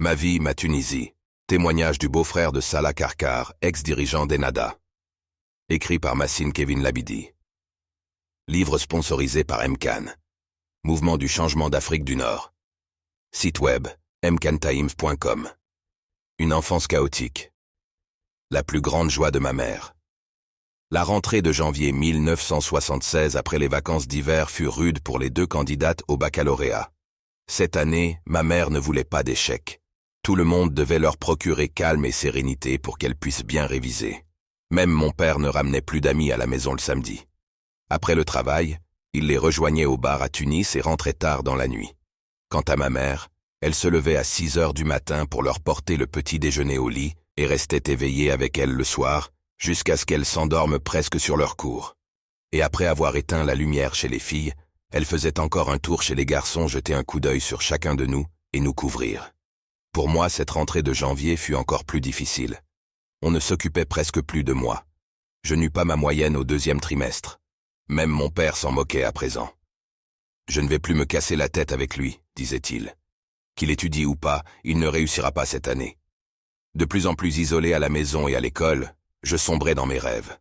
Ma vie, ma Tunisie. Témoignage du beau-frère de Salah Karkar, ex-dirigeant d'Ennahda. Écrit par Massine Kevin Labidi. Livre sponsorisé par MCAN. Mouvement du changement d'Afrique du Nord. Site web, mcantimes.com. Une enfance chaotique. La plus grande joie de ma mère. La rentrée de janvier 1976 après les vacances d'hiver fut rude pour les deux candidates au baccalauréat. Cette année, ma mère ne voulait pas d'échec. Tout le monde devait leur procurer calme et sérénité pour qu'elles puissent bien réviser. Même mon père ne ramenait plus d'amis à la maison le samedi. Après le travail, il les rejoignait au bar à Tunis et rentrait tard dans la nuit. Quant à ma mère, elle se levait à 6 heures du matin pour leur porter le petit déjeuner au lit et restait éveillée avec elles le soir, jusqu'à ce qu'elles s'endorment presque sur leur cours. Et après avoir éteint la lumière chez les filles, elle faisait encore un tour chez les garçons, jeter un coup d'œil sur chacun de nous et nous couvrir. Pour moi, cette rentrée de janvier fut encore plus difficile. On ne s'occupait presque plus de moi. Je n'eus pas ma moyenne au 2e trimestre. Même mon père s'en moquait à présent. « Je ne vais plus me casser la tête avec lui », disait-il. « Qu'il étudie ou pas, il ne réussira pas cette année. » De plus en plus isolé à la maison et à l'école, je sombrais dans mes rêves.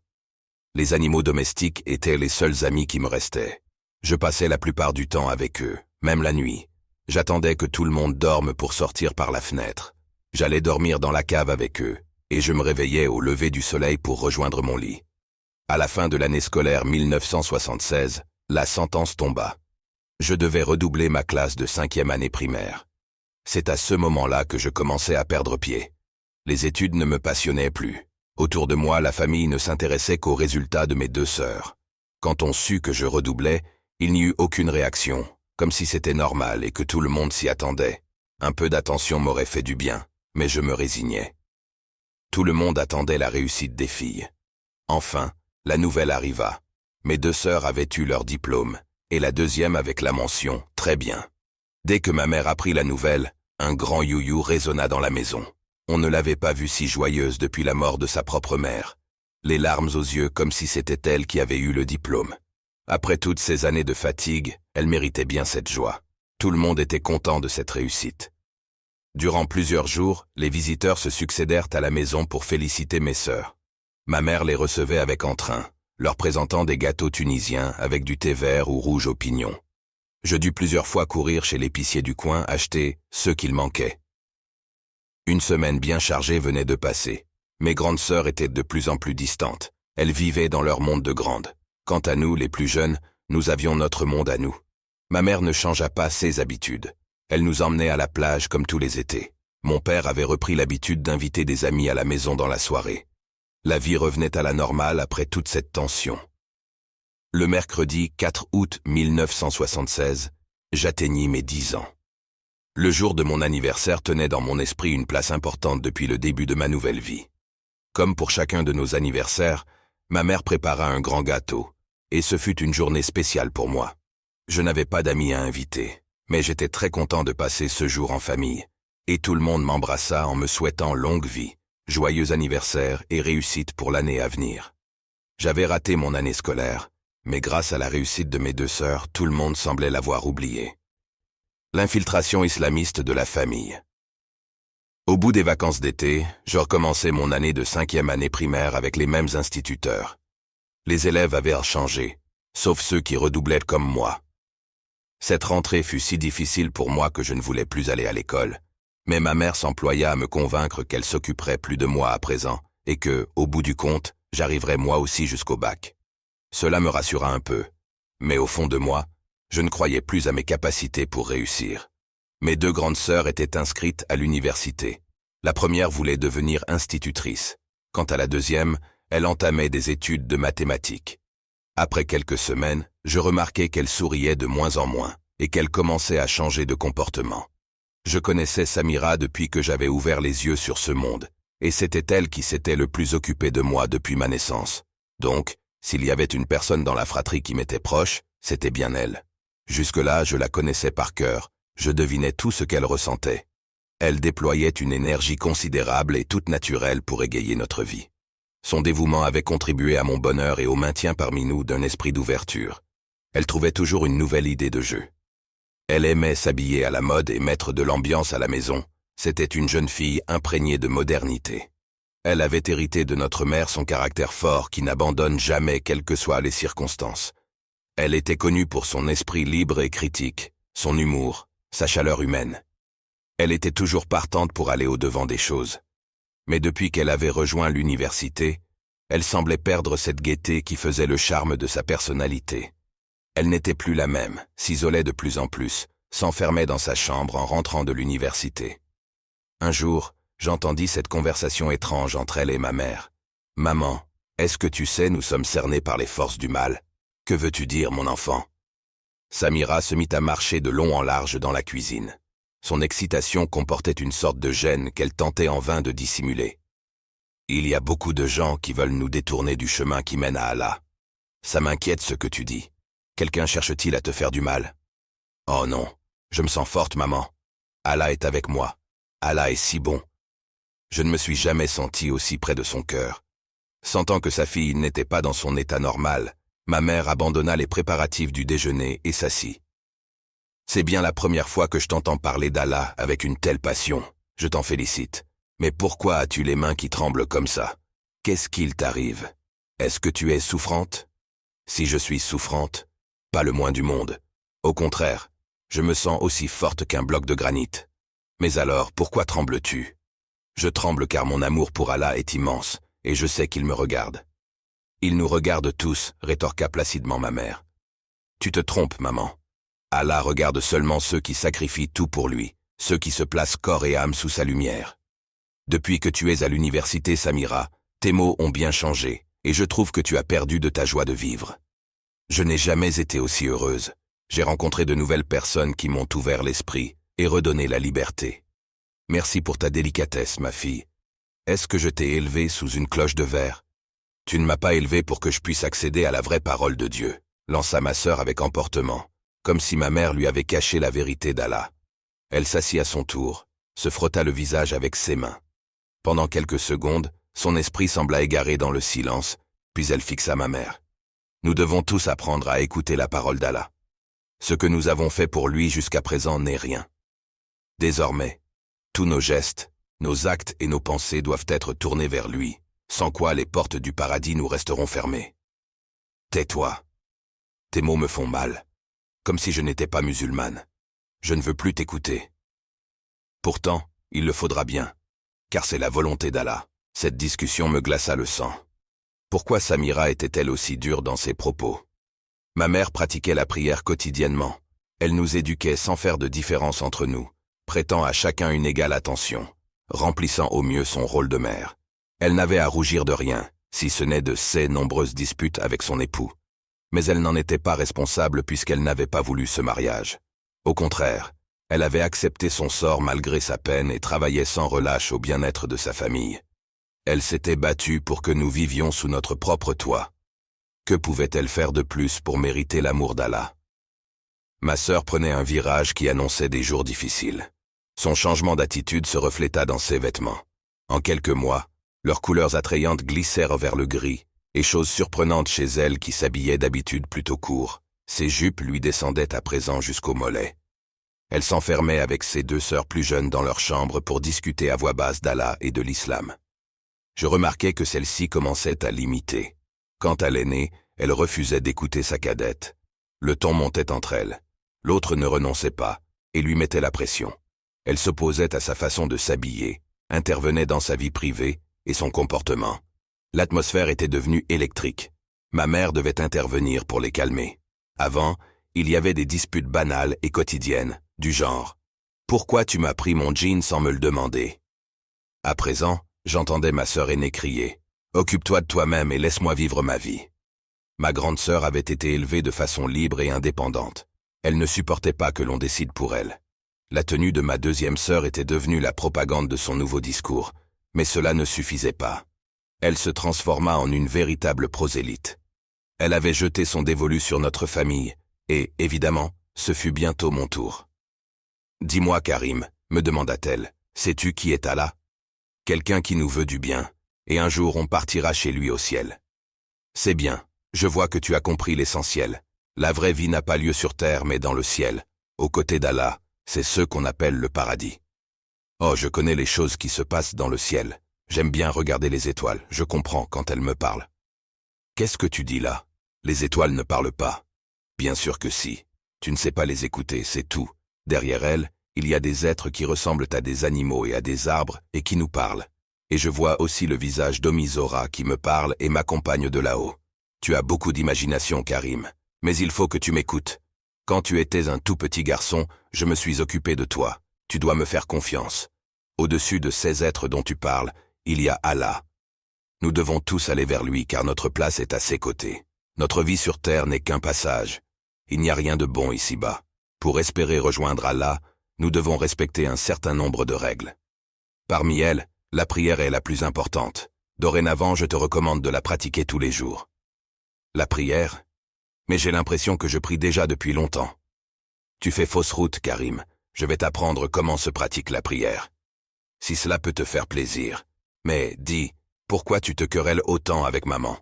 Les animaux domestiques étaient les seuls amis qui me restaient. Je passais la plupart du temps avec eux, même la nuit. J'attendais que tout le monde dorme pour sortir par la fenêtre. J'allais dormir dans la cave avec eux, et je me réveillais au lever du soleil pour rejoindre mon lit. À la fin de l'année scolaire 1976, la sentence tomba. Je devais redoubler ma classe de 5e année primaire. C'est à ce moment-là que je commençais à perdre pied. Les études ne me passionnaient plus. Autour de moi, la famille ne s'intéressait qu'aux résultats de mes 2 sœurs. Quand on sut que je redoublais, il n'y eut aucune réaction, comme si c'était normal et que tout le monde s'y attendait. Un peu d'attention m'aurait fait du bien, mais je me résignais. Tout le monde attendait la réussite des filles. Enfin, la nouvelle arriva. Mes 2 sœurs avaient eu leur diplôme, et la deuxième avec la mention « Très bien ». Dès que ma mère apprit la nouvelle, un grand you-you résonna dans la maison. On ne l'avait pas vue si joyeuse depuis la mort de sa propre mère. Les larmes aux yeux comme si c'était elle qui avait eu le diplôme. Après toutes ces années de fatigue, elle méritait bien cette joie. Tout le monde était content de cette réussite. Durant plusieurs jours, les visiteurs se succédèrent à la maison pour féliciter mes sœurs. Ma mère les recevait avec entrain, leur présentant des gâteaux tunisiens avec du thé vert ou rouge au pignon. Je dus plusieurs fois courir chez l'épicier du coin acheter ce qu'il manquait. Une semaine bien chargée venait de passer. Mes grandes sœurs étaient de plus en plus distantes. Elles vivaient dans leur monde de grandes. Quant à nous, les plus jeunes, nous avions notre monde à nous. Ma mère ne changea pas ses habitudes. Elle nous emmenait à la plage comme tous les étés. Mon père avait repris l'habitude d'inviter des amis à la maison dans la soirée. La vie revenait à la normale après toute cette tension. Le mercredi 4 août 1976, j'atteignis mes 10 ans. Le jour de mon anniversaire tenait dans mon esprit une place importante depuis le début de ma nouvelle vie. Comme pour chacun de nos anniversaires, ma mère prépara un grand gâteau, et ce fut une journée spéciale pour moi. Je n'avais pas d'amis à inviter, mais j'étais très content de passer ce jour en famille, et tout le monde m'embrassa en me souhaitant longue vie, joyeux anniversaire et réussite pour l'année à venir. J'avais raté mon année scolaire, mais grâce à la réussite de mes 2 sœurs, tout le monde semblait l'avoir oublié. L'infiltration islamiste de la famille. Au bout des vacances d'été, je recommençais mon année de 5e année primaire avec les mêmes instituteurs. Les élèves avaient changé, sauf ceux qui redoublaient comme moi. Cette rentrée fut si difficile pour moi que je ne voulais plus aller à l'école, mais ma mère s'employa à me convaincre qu'elle s'occuperait plus de moi à présent et que, au bout du compte, j'arriverais moi aussi jusqu'au bac. Cela me rassura un peu, mais au fond de moi, je ne croyais plus à mes capacités pour réussir. Mes 2 grandes sœurs étaient inscrites à l'université. La première voulait devenir institutrice. Quant à la deuxième, elle entamait des études de mathématiques. Après quelques semaines, je remarquai qu'elle souriait de moins en moins et qu'elle commençait à changer de comportement. Je connaissais Samira depuis que j'avais ouvert les yeux sur ce monde, et c'était elle qui s'était le plus occupée de moi depuis ma naissance. Donc, s'il y avait une personne dans la fratrie qui m'était proche, c'était bien elle. Jusque-là, je la connaissais par cœur, je devinais tout ce qu'elle ressentait. Elle déployait une énergie considérable et toute naturelle pour égayer notre vie. Son dévouement avait contribué à mon bonheur et au maintien parmi nous d'un esprit d'ouverture. Elle trouvait toujours une nouvelle idée de jeu. Elle aimait s'habiller à la mode et mettre de l'ambiance à la maison, C'était une jeune fille imprégnée de modernité. Elle avait hérité de notre mère son caractère fort qui n'abandonne jamais quelles que soient les circonstances. Elle était connue pour son esprit libre et critique, son humour, sa chaleur humaine. Elle était toujours partante pour aller au-devant des choses. Mais depuis qu'elle avait rejoint l'université, elle semblait perdre cette gaieté qui faisait le charme de sa personnalité. Elle n'était plus la même, s'isolait de plus en plus, s'enfermait dans sa chambre en rentrant de l'université. Un jour, j'entendis cette conversation étrange entre elle et ma mère. « Maman, est-ce que tu sais, nous sommes cernés par les forces du mal. Que veux-tu dire, mon enfant ?» Samira se mit à marcher de long en large dans la cuisine. Son excitation comportait une sorte de gêne qu'elle tentait en vain de dissimuler. « Il y a beaucoup de gens qui veulent nous détourner du chemin qui mène à Allah. Ça m'inquiète ce que tu dis. Quelqu'un cherche-t-il à te faire du mal ? Oh non, je me sens forte, maman. Allah est avec moi. Allah est si bon. » Je ne me suis jamais senti aussi près de son cœur. Sentant que sa fille n'était pas dans son état normal, ma mère abandonna les préparatifs du déjeuner et s'assit. « C'est bien la première fois que je t'entends parler d'Allah avec une telle passion. Je t'en félicite. Mais pourquoi as-tu les mains qui tremblent comme ça? Qu'est-ce qu'il t'arrive? Est-ce que tu es souffrante? » Si je suis souffrante, pas le moins du monde. Au contraire, je me sens aussi forte qu'un bloc de granit. Mais alors, pourquoi trembles-tu? Je tremble car mon amour pour Allah est immense, et je sais qu'il me regarde. Il nous regarde tous, rétorqua placidement ma mère. Tu te trompes, maman. Allah regarde seulement ceux qui sacrifient tout pour lui, ceux qui se placent corps et âme sous sa lumière. Depuis que tu es à l'université, Samira, tes mots ont bien changé, et je trouve que tu as perdu de ta joie de vivre. Je n'ai jamais été aussi heureuse. J'ai rencontré de nouvelles personnes qui m'ont ouvert l'esprit et redonné la liberté. Merci pour ta délicatesse, ma fille. Est-ce que je t'ai élevée sous une cloche de verre? Tu ne m'as pas élevée pour que je puisse accéder à la vraie parole de Dieu, lança ma sœur avec emportement, comme si ma mère lui avait caché la vérité d'Allah. Elle s'assit à son tour, se frotta le visage avec ses mains. Pendant quelques secondes, son esprit sembla égaré dans le silence, puis elle fixa ma mère. Nous devons tous apprendre à écouter la parole d'Allah. Ce que nous avons fait pour lui jusqu'à présent n'est rien. Désormais, tous nos gestes, nos actes et nos pensées doivent être tournés vers lui, sans quoi les portes du paradis nous resteront fermées. Tais-toi. Tes mots me font mal, comme si je n'étais pas musulmane. Je ne veux plus t'écouter. Pourtant, il le faudra bien, car c'est la volonté d'Allah. Cette discussion me glaça le sang. Pourquoi Samira était-elle aussi dure dans ses propos? Ma mère pratiquait la prière quotidiennement. Elle nous éduquait sans faire de différence entre nous, prêtant à chacun une égale attention, remplissant au mieux son rôle de mère. Elle n'avait à rougir de rien, si ce n'est de ses nombreuses disputes avec son époux. Mais elle n'en était pas responsable puisqu'elle n'avait pas voulu ce mariage. Au contraire, elle avait accepté son sort malgré sa peine et travaillait sans relâche au bien-être de sa famille. Elle s'était battue pour que nous vivions sous notre propre toit. Que pouvait-elle faire de plus pour mériter l'amour d'Allah? Ma sœur prenait un virage qui annonçait des jours difficiles. Son changement d'attitude se refléta dans ses vêtements. En quelques mois, leurs couleurs attrayantes glissèrent vers le gris, et chose surprenante chez elle qui s'habillait d'habitude plutôt court, ses jupes lui descendaient à présent jusqu'aux mollets. Elle s'enfermait avec ses deux sœurs plus jeunes dans leur chambre pour discuter à voix basse d'Allah et de l'islam. Je remarquai que celle-ci commençait à l'imiter. Quant à l'aînée, elle refusait d'écouter sa cadette. Le ton montait entre elles. L'autre ne renonçait pas, et lui mettait la pression. Elle s'opposait à sa façon de s'habiller, intervenait dans sa vie privée et son comportement. L'atmosphère était devenue électrique. Ma mère devait intervenir pour les calmer. Avant, il y avait des disputes banales et quotidiennes, du genre « Pourquoi tu m'as pris mon jean sans me le demander ?» À présent, j'entendais ma sœur aînée crier « Occupe-toi de toi-même et laisse-moi vivre ma vie ». Ma grande sœur avait été élevée de façon libre et indépendante. Elle ne supportait pas que l'on décide pour elle. La tenue de ma deuxième sœur était devenue la propagande de son nouveau discours, mais cela ne suffisait pas. Elle se transforma en une véritable prosélyte. Elle avait jeté son dévolu sur notre famille, et, évidemment, ce fut bientôt mon tour. « Dis-moi, Karim, » me demanda-t-elle, « sais-tu qui est Allah ? Quelqu'un qui nous veut du bien, et un jour on partira chez lui au ciel. C'est bien, je vois que tu as compris l'essentiel. La vraie vie n'a pas lieu sur terre mais dans le ciel. Aux côtés d'Allah, c'est ce qu'on appelle le paradis. Oh, je connais les choses qui se passent dans le ciel. J'aime bien regarder les étoiles, je comprends quand elles me parlent. Qu'est-ce que tu dis là? Les étoiles ne parlent pas. Bien sûr que si. Tu ne sais pas les écouter, c'est tout. Derrière elles, il y a des êtres qui ressemblent à des animaux et à des arbres et qui nous parlent. Et je vois aussi le visage d'Omizora qui me parle et m'accompagne de là-haut. Tu as beaucoup d'imagination, Karim. Mais il faut que tu m'écoutes. Quand tu étais un tout petit garçon, je me suis occupé de toi. Tu dois me faire confiance. Au-dessus de ces êtres dont tu parles, il y a Allah. Nous devons tous aller vers lui car notre place est à ses côtés. Notre vie sur terre n'est qu'un passage. Il n'y a rien de bon ici-bas. Pour espérer rejoindre Allah, nous devons respecter un certain nombre de règles. Parmi elles, la prière est la plus importante. Dorénavant, je te recommande de la pratiquer tous les jours. La prière? Mais j'ai l'impression que je prie déjà depuis longtemps. Tu fais fausse route, Karim. Je vais t'apprendre comment se pratique la prière. Si cela peut te faire plaisir. Mais, dis, pourquoi tu te querelles autant avec maman?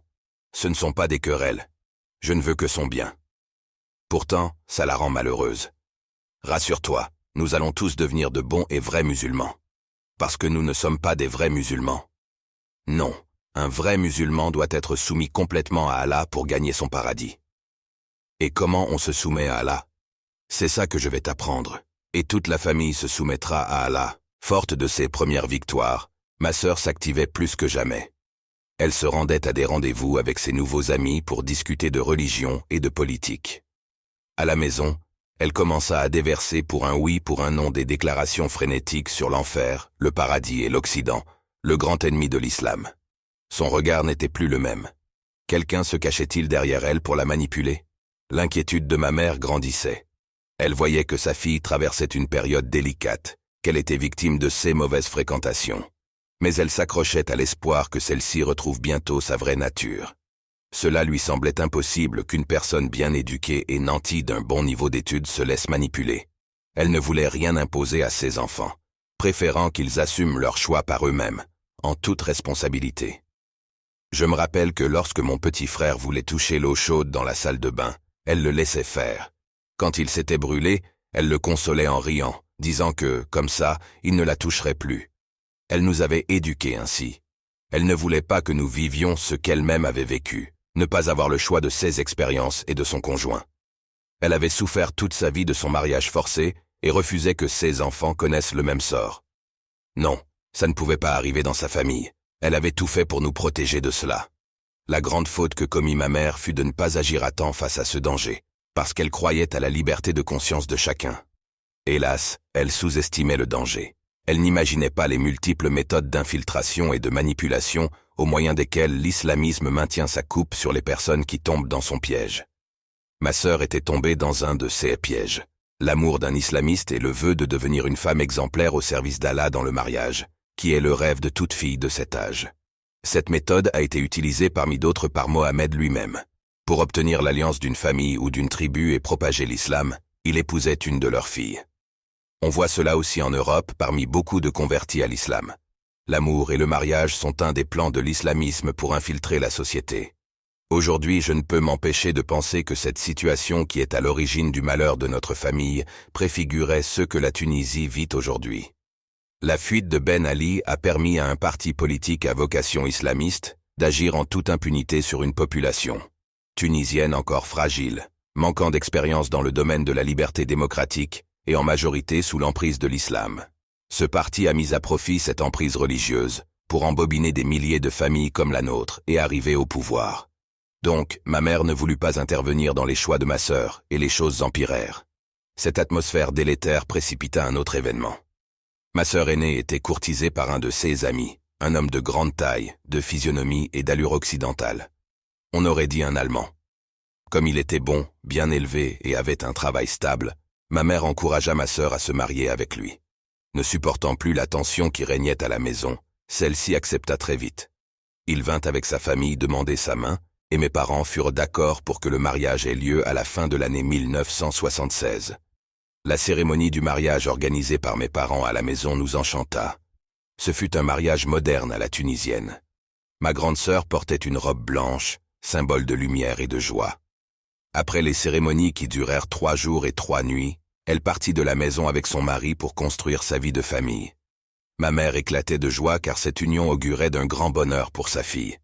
Ce ne sont pas des querelles. Je ne veux que son bien. Pourtant, ça la rend malheureuse. Rassure-toi, nous allons tous devenir de bons et vrais musulmans. Parce que nous ne sommes pas des vrais musulmans. Non, un vrai musulman doit être soumis complètement à Allah pour gagner son paradis. Et comment on se soumet à Allah? C'est ça que je vais t'apprendre. Et toute la famille se soumettra à Allah. Forte de ses premières victoires, ma sœur s'activait plus que jamais. Elle se rendait à des rendez-vous avec ses nouveaux amis pour discuter de religion et de politique. À la maison, elle commença à déverser pour un oui pour un non des déclarations frénétiques sur l'enfer, le paradis et l'Occident, le grand ennemi de l'islam. Son regard n'était plus le même. Quelqu'un se cachait-il derrière elle pour la manipuler? L'inquiétude de ma mère grandissait. Elle voyait que sa fille traversait une période délicate, qu'elle était victime de ses mauvaises fréquentations. Mais elle s'accrochait à l'espoir que celle-ci retrouve bientôt sa vraie nature. Cela lui semblait impossible qu'une personne bien éduquée et nantie d'un bon niveau d'études se laisse manipuler. Elle ne voulait rien imposer à ses enfants, préférant qu'ils assument leur choix par eux-mêmes, en toute responsabilité. Je me rappelle que lorsque mon petit frère voulait toucher l'eau chaude dans la salle de bain, elle le laissait faire. Quand il s'était brûlé, elle le consolait en riant, disant que, comme ça, il ne la toucherait plus. Elle nous avait éduqués ainsi. Elle ne voulait pas que nous vivions ce qu'elle-même avait vécu, ne pas avoir le choix de ses expériences et de son conjoint. Elle avait souffert toute sa vie de son mariage forcé et refusait que ses enfants connaissent le même sort. Non, ça ne pouvait pas arriver dans sa famille. Elle avait tout fait pour nous protéger de cela. La grande faute que commit ma mère fut de ne pas agir à temps face à ce danger, parce qu'elle croyait à la liberté de conscience de chacun. Hélas, elle sous-estimait le danger. Elle n'imaginait pas les multiples méthodes d'infiltration et de manipulation au moyen desquelles l'islamisme maintient sa coupe sur les personnes qui tombent dans son piège. Ma sœur était tombée dans un de ces pièges. L'amour d'un islamiste et le vœu de devenir une femme exemplaire au service d'Allah dans le mariage, qui est le rêve de toute fille de cet âge. Cette méthode a été utilisée parmi d'autres par Mohammed lui-même. Pour obtenir l'alliance d'une famille ou d'une tribu et propager l'islam, il épousait une de leurs filles. On voit cela aussi en Europe parmi beaucoup de convertis à l'islam. L'amour et le mariage sont un des plans de l'islamisme pour infiltrer la société. Aujourd'hui, je ne peux m'empêcher de penser que cette situation qui est à l'origine du malheur de notre famille préfigurait ce que la Tunisie vit aujourd'hui. La fuite de Ben Ali a permis à un parti politique à vocation islamiste d'agir en toute impunité sur une population tunisienne encore fragile, manquant d'expérience dans le domaine de la liberté démocratique et en majorité sous l'emprise de l'islam. Ce parti a mis à profit cette emprise religieuse pour embobiner des milliers de familles comme la nôtre et arriver au pouvoir. Donc, ma mère ne voulut pas intervenir dans les choix de ma sœur et les choses empirèrent. Cette atmosphère délétère précipita un autre événement. Ma sœur aînée était courtisée par un de ses amis, un homme de grande taille, de physionomie et d'allure occidentale. On aurait dit un Allemand. Comme il était bon, bien élevé et avait un travail stable, ma mère encouragea ma sœur à se marier avec lui. Ne supportant plus la tension qui régnait à la maison, celle-ci accepta très vite. Il vint avec sa famille demander sa main, et mes parents furent d'accord pour que le mariage ait lieu à la fin de l'année 1976. La cérémonie du mariage organisée par mes parents à la maison nous enchanta. Ce fut un mariage moderne à la tunisienne. Ma grande sœur portait une robe blanche, symbole de lumière et de joie. Après les cérémonies qui durèrent 3 jours et 3 nuits, elle partit de la maison avec son mari pour construire sa vie de famille. Ma mère éclatait de joie car cette union augurait d'un grand bonheur pour sa fille.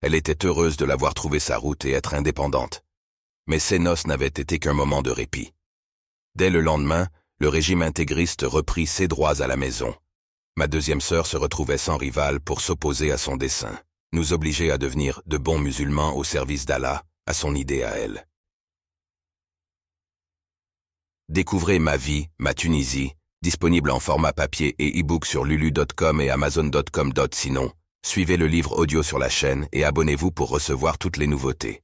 Elle était heureuse de l'avoir trouvé sa route et être indépendante. Mais ces noces n'avaient été qu'un moment de répit. Dès le lendemain, le régime intégriste reprit ses droits à la maison. Ma deuxième sœur se retrouvait sans rival pour s'opposer à son dessein, nous obliger à devenir de bons musulmans au service d'Allah, à son idée à elle. Découvrez Ma vie, ma Tunisie, disponible en format papier et e-book sur lulu.com et amazon.com. Sinon, suivez le livre audio sur la chaîne et abonnez-vous pour recevoir toutes les nouveautés.